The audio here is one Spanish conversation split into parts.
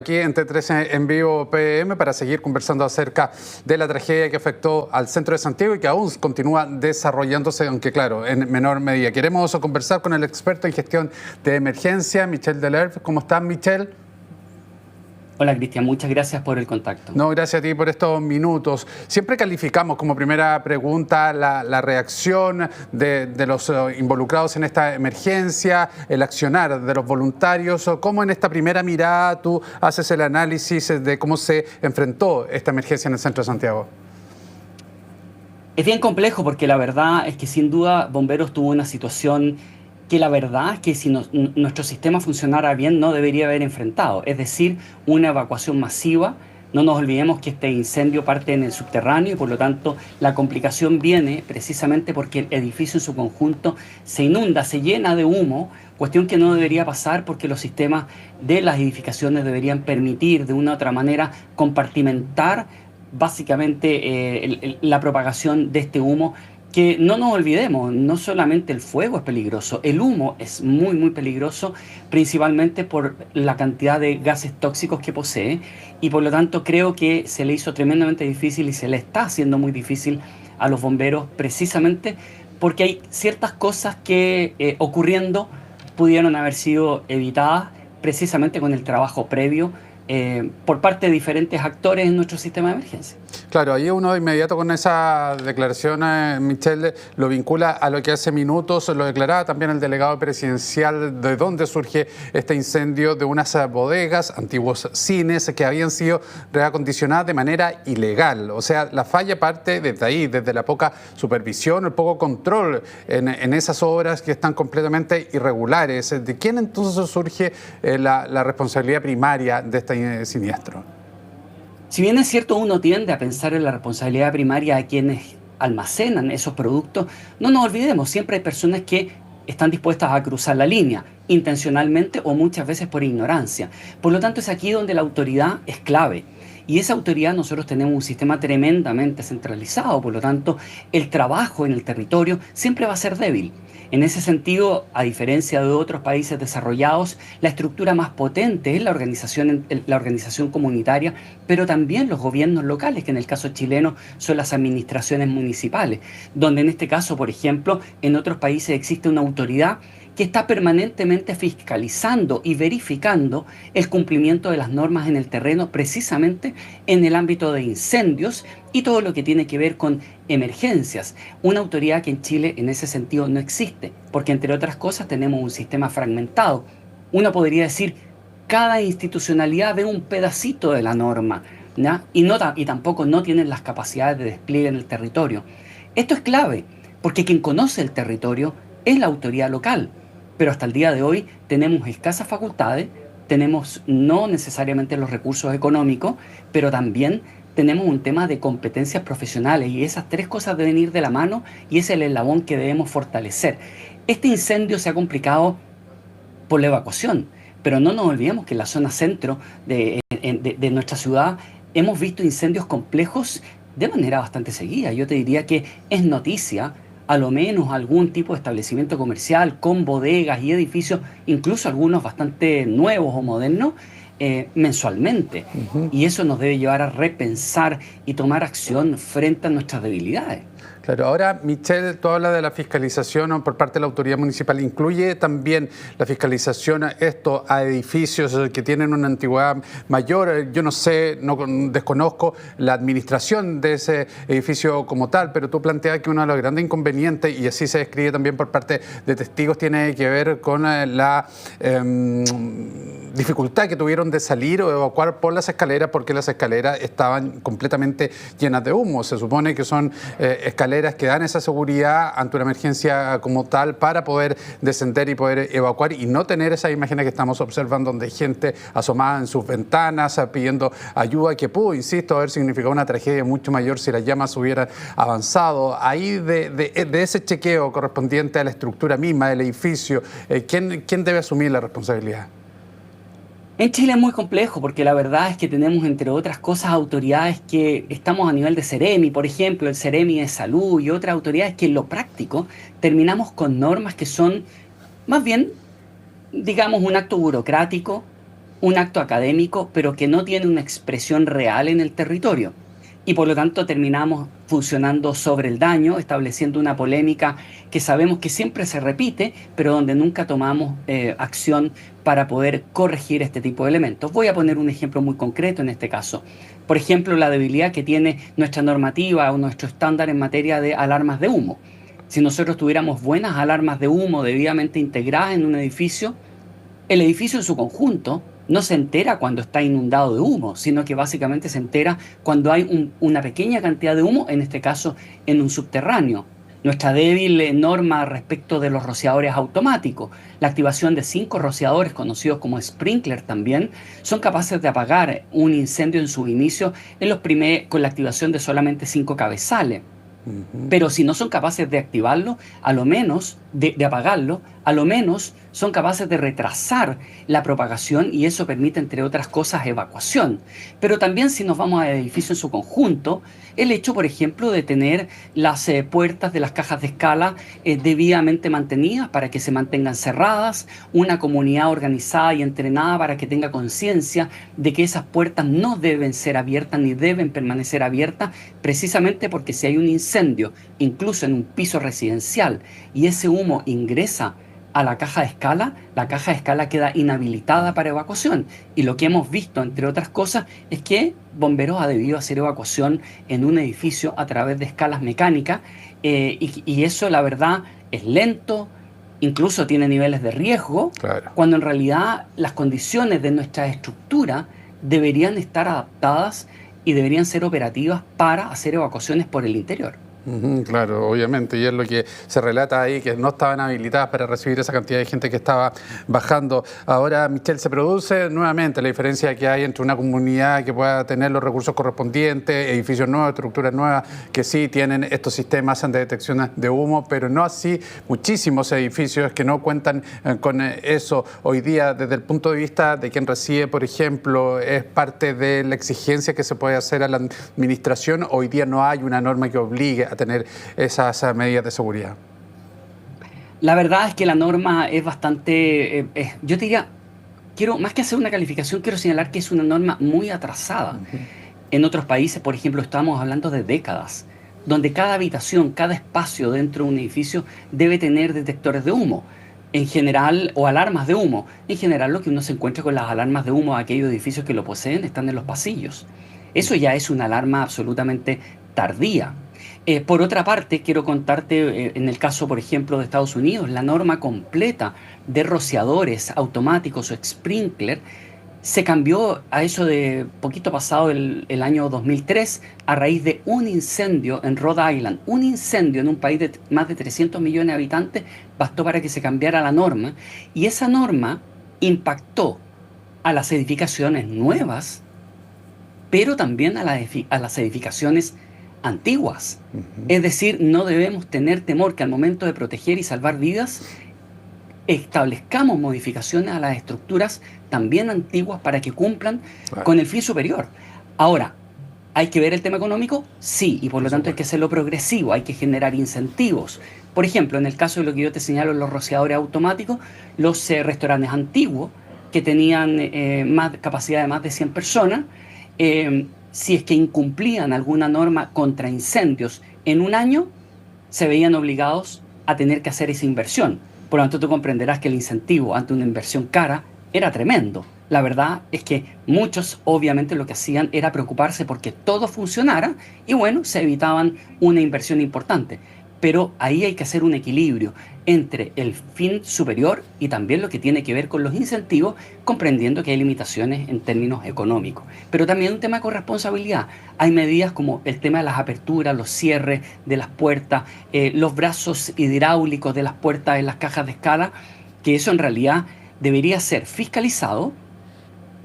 Aquí en T13 en vivo PM para seguir conversando acerca de la tragedia que afectó al centro de Santiago y que aún continúa desarrollándose, aunque claro, en menor medida. Queremos conversar con el experto en gestión de emergencia, Michel Delerve. ¿Cómo estás, Michel? Hola, Cristian, muchas gracias por el contacto. No, gracias a ti por estos minutos. Siempre calificamos como primera pregunta la reacción de los involucrados en esta emergencia, el accionar de los voluntarios. ¿Cómo en esta primera mirada tú haces el análisis de cómo se enfrentó esta emergencia en el centro de Santiago? Es bien complejo porque la verdad es que sin duda Bomberos tuvo una situación que la verdad es que si nuestro sistema funcionara bien no debería haber enfrentado. Es decir, una evacuación masiva. No nos olvidemos que este incendio parte en el subterráneo y por lo tanto la complicación viene precisamente porque el edificio en su conjunto se inunda, se llena de humo, cuestión que no debería pasar porque los sistemas de las edificaciones deberían permitir de una u otra manera compartimentar básicamente la propagación de este humo. Que no nos olvidemos, no solamente el fuego es peligroso, el humo es muy peligroso, principalmente por la cantidad de gases tóxicos que posee, y por lo tanto creo que se le hizo tremendamente difícil y se le está haciendo muy difícil a los bomberos precisamente porque hay ciertas cosas que ocurriendo pudieron haber sido evitadas precisamente con el trabajo previo por parte de diferentes actores en nuestro sistema de emergencia. Claro, ahí uno de inmediato con esa declaración, Michel, lo vincula a lo que hace minutos lo declaraba también el delegado presidencial de dónde surge este incendio de unas bodegas, antiguos cines que habían sido reacondicionadas de manera ilegal. O sea, la falla parte desde ahí, desde la poca supervisión, el poco control en esas obras que están completamente irregulares. ¿De quién entonces surge la responsabilidad primaria de este siniestro? Si bien es cierto, uno tiende a pensar en la responsabilidad primaria de quienes almacenan esos productos, no nos olvidemos, siempre hay personas que están dispuestas a cruzar la línea, intencionalmente o muchas veces por ignorancia. Por lo tanto, es aquí donde la autoridad es clave. Y esa autoridad, nosotros tenemos un sistema tremendamente centralizado, por lo tanto, el trabajo en el territorio siempre va a ser débil. En ese sentido, a diferencia de otros países desarrollados, la estructura más potente es la organización comunitaria, pero también los gobiernos locales, que en el caso chileno son las administraciones municipales, donde en este caso, por ejemplo, en otros países existe una autoridad que está permanentemente fiscalizando y verificando el cumplimiento de las normas en el terreno, precisamente en el ámbito de incendios y todo lo que tiene que ver con emergencias. Una autoridad que en Chile en ese sentido no existe, porque entre otras cosas tenemos un sistema fragmentado. Uno podría decir, cada institucionalidad ve un pedacito de la norma, ¿ya? Y tampoco no tienen las capacidades de despliegue en el territorio. Esto es clave, porque quien conoce el territorio es la autoridad local. Pero hasta el día de hoy tenemos escasas facultades, tenemos no necesariamente los recursos económicos, pero también tenemos un tema de competencias profesionales y esas tres cosas deben ir de la mano y es el eslabón que debemos fortalecer. Este incendio se ha complicado por la evacuación, pero no nos olvidemos que en la zona centro de nuestra ciudad hemos visto incendios complejos de manera bastante seguida. Yo te diría que es noticia a lo menos algún tipo de establecimiento comercial con bodegas y edificios, incluso algunos bastante nuevos o modernos, mensualmente. Y eso nos debe llevar a repensar y tomar acción frente a nuestras debilidades. Claro, ahora, Michel, tú hablas de la fiscalización por parte de la autoridad municipal. ¿Incluye también la fiscalización a edificios que tienen una antigüedad mayor? Yo no sé, desconozco la administración de ese edificio como tal, pero tú planteas que uno de los grandes inconvenientes, y así se describe también por parte de testigos, tiene que ver con la dificultad que tuvieron de salir o evacuar por las escaleras porque las escaleras estaban completamente llenas de humo. Se supone que son escaleras que dan esa seguridad ante una emergencia como tal para poder descender y poder evacuar y no tener esas imágenes que estamos observando donde hay gente asomada en sus ventanas pidiendo ayuda que pudo, insisto, haber significado una tragedia mucho mayor si las llamas hubieran avanzado. Ahí de ese chequeo correspondiente a la estructura misma del edificio, ¿quién debe asumir la responsabilidad? En Chile es muy complejo porque la verdad es que tenemos, entre otras cosas, autoridades que estamos a nivel de Ceremi, por ejemplo, el Ceremi de Salud y otras autoridades que en lo práctico terminamos con normas que son más bien, digamos, un acto burocrático un acto académico, pero que no tiene una expresión real en el territorio. Y por lo tanto terminamos funcionando sobre el daño, estableciendo una polémica que sabemos que siempre se repite, pero donde nunca tomamos acción para poder corregir este tipo de elementos. Voy a poner un ejemplo muy concreto en este caso. Por ejemplo, la debilidad que tiene nuestra normativa o nuestro estándar en materia de alarmas de humo. Si nosotros tuviéramos buenas alarmas de humo debidamente integradas en un edificio, el edificio en su conjunto no se entera cuando está inundado de humo, sino que básicamente se entera cuando hay una pequeña cantidad de humo, en este caso en un subterráneo. Nuestra débil norma respecto de los rociadores automáticos, la activación de 5 rociadores conocidos como sprinkler también, son capaces de apagar un incendio en su inicio con la activación de solamente 5 cabezales. Pero si no son capaces de activarlo, a lo menos de apagarlo, a lo menos son capaces de retrasar la propagación y eso permite, entre otras cosas, evacuación. Pero también si nos vamos al edificio en su conjunto, el hecho, por ejemplo, de tener las puertas de las cajas de escala debidamente mantenidas para que se mantengan cerradas, una comunidad organizada y entrenada para que tenga conciencia de que esas puertas no deben ser abiertas ni deben permanecer abiertas, precisamente porque si hay un incendio, incluso en un piso residencial, y ese humo ingresa a la caja de escala queda inhabilitada para evacuación. Y lo que hemos visto, entre otras cosas, es que Bomberos ha debido hacer evacuación en un edificio a través de escalas mecánicas y eso, la verdad, es lento, incluso tiene niveles de riesgo, Claro. cuando en realidad las condiciones de nuestra estructura deberían estar adaptadas y deberían ser operativas para hacer evacuaciones por el interior. Claro, obviamente, y es lo que se relata ahí, que no estaban habilitadas para recibir esa cantidad de gente que estaba bajando. Ahora, Michelle, se produce nuevamente la diferencia que hay entre una comunidad que pueda tener los recursos correspondientes, edificios nuevos, estructuras nuevas, que sí tienen estos sistemas de detección de humo, pero no así muchísimos edificios que no cuentan con eso. Hoy día, desde el punto de vista de quien recibe, por ejemplo, es parte de la exigencia que se puede hacer a la administración. Hoy día no hay una norma que obligue a tener esas medidas de seguridad. La verdad es que la norma es bastante, yo te diría, más que hacer una calificación, quiero señalar que es una norma muy atrasada. En otros países, por ejemplo, estamos hablando de décadas, donde cada habitación, cada espacio dentro de un edificio debe tener detectores de humo, en general, o alarmas de humo. En general, lo que uno se encuentra con las alarmas de humo, aquellos edificios que lo poseen, están en los pasillos. Eso ya es una alarma absolutamente tardía. Por otra parte, quiero contarte, en el caso, por ejemplo, de Estados Unidos, la norma completa de rociadores automáticos o sprinkler se cambió a eso de poquito pasado el año 2003 a raíz de un incendio en Rhode Island. Un incendio en un país de más de 300 millones de habitantes bastó para que se cambiara la norma y esa norma impactó a las edificaciones nuevas, pero también a las edificaciones antiguas. Es decir, no debemos tener temor que al momento de proteger y salvar vidas establezcamos modificaciones a las estructuras también antiguas para que cumplan con el fin superior. Ahora, ¿hay que ver el tema económico? Sí, y por lo tanto hay que hacerlo progresivo, hay que generar incentivos. Por ejemplo, en el caso de lo que yo te señalo, los rociadores automáticos, los restaurantes antiguos que tenían capacidad de más de 100 personas, si es que incumplían alguna norma contra incendios en un año, se veían obligados a tener que hacer esa inversión. Por lo tanto, tú comprenderás que el incentivo ante una inversión cara era tremendo. La verdad es que muchos obviamente lo que hacían era preocuparse porque todo funcionara y bueno, se evitaban una inversión importante. Pero ahí hay que hacer un equilibrio entre el fin superior y también lo que tiene que ver con los incentivos, comprendiendo que hay limitaciones en términos económicos. Pero también un tema de corresponsabilidad. Hay medidas como el tema de las aperturas, los cierres de las puertas, los brazos hidráulicos de las puertas en las cajas de escala, que eso en realidad debería ser fiscalizado,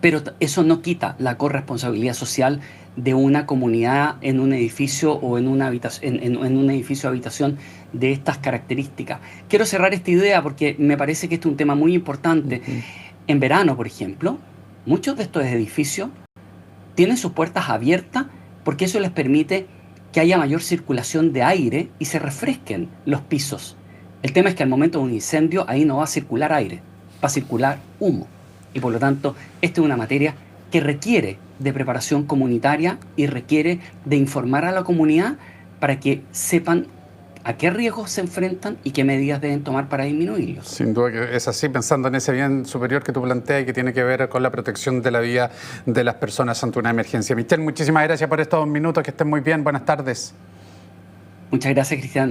pero eso no quita la corresponsabilidad social de una comunidad en un edificio o en un edificio de habitación de estas características. Quiero cerrar esta idea porque me parece que este es un tema muy importante. En verano, por ejemplo, muchos de estos edificios tienen sus puertas abiertas porque eso les permite que haya mayor circulación de aire y se refresquen los pisos. El tema es que al momento de un incendio ahí no va a circular aire, va a circular humo. Y por lo tanto, esta es una materia que requiere de preparación comunitaria y requiere de informar a la comunidad para que sepan a qué riesgos se enfrentan y qué medidas deben tomar para disminuirlos. Sin duda que es así, pensando en ese bien superior que tú planteas y que tiene que ver con la protección de la vida de las personas ante una emergencia. Michelle, muchísimas gracias por estos minutos, que estén muy bien, buenas tardes. Muchas gracias, Cristiano.